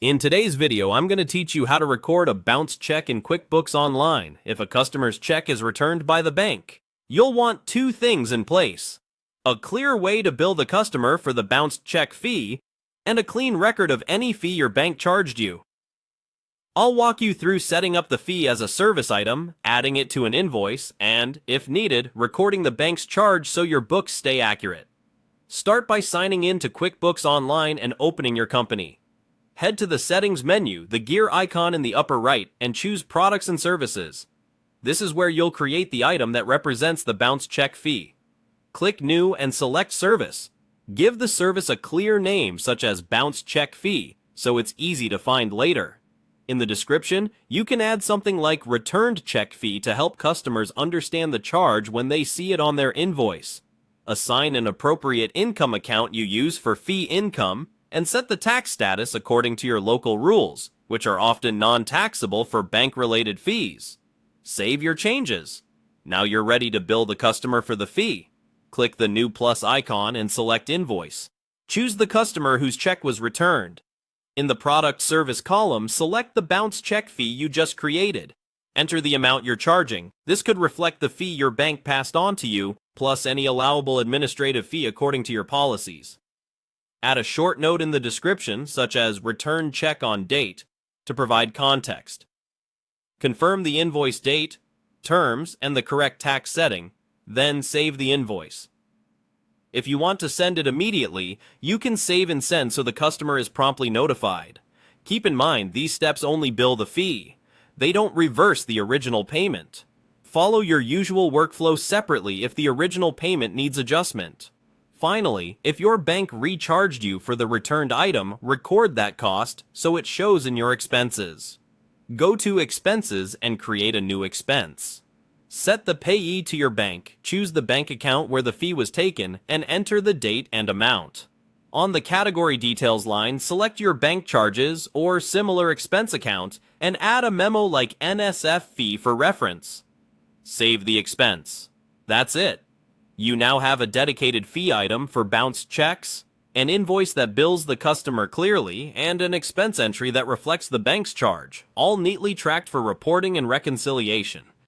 In today's video, I'm going to teach you how to record a bounced check in QuickBooks Online if a customer's check is returned by the bank. You'll want two things in place: a clear way to bill the customer for the bounced check fee, and a clean record of any fee your bank charged you. I'll walk you through setting up the fee as a service item, adding it to an invoice, and, if needed, recording the bank's charge so your books stay accurate. Start by signing in to QuickBooks Online and opening your company. Head to the Settings menu, the gear icon in the upper right, and choose Products and Services. This is where you'll create the item that represents the bounced check fee. Click New and select Service. Give the service a clear name such as Bounced Check Fee, so it's easy to find later. In the description, you can add something like Returned Check Fee to help customers understand the charge when they see it on their invoice. Assign an appropriate income account you use for fee income, and set the tax status according to your local rules, which are often non-taxable for bank-related fees. Save your changes. Now you're ready to bill the customer for the fee. Click the new plus icon and select Invoice. Choose the customer whose check was returned. In the Product Service column, select the bounce check fee you just created. Enter the amount you're charging. This could reflect the fee your bank passed on to you, plus any allowable administrative fee according to your policies. Add a short note in the description, such as Return Check on Date, to provide context. Confirm the invoice date, terms, and the correct tax setting, then save the invoice. If you want to send it immediately, you can save and send so the customer is promptly notified. Keep in mind, these steps only bill the fee. They don't reverse the original payment. Follow your usual workflow separately if the original payment needs adjustment. Finally, if your bank recharged you for the returned item, record that cost so it shows in your expenses. Go to Expenses and create a new expense. Set the payee to your bank, choose the bank account where the fee was taken, and enter the date and amount. On the Category Details line, select your bank charges or similar expense account and add a memo like NSF fee for reference. Save the expense. That's it. You now have a dedicated fee item for bounced checks, an invoice that bills the customer clearly, and an expense entry that reflects the bank's charge, all neatly tracked for reporting and reconciliation.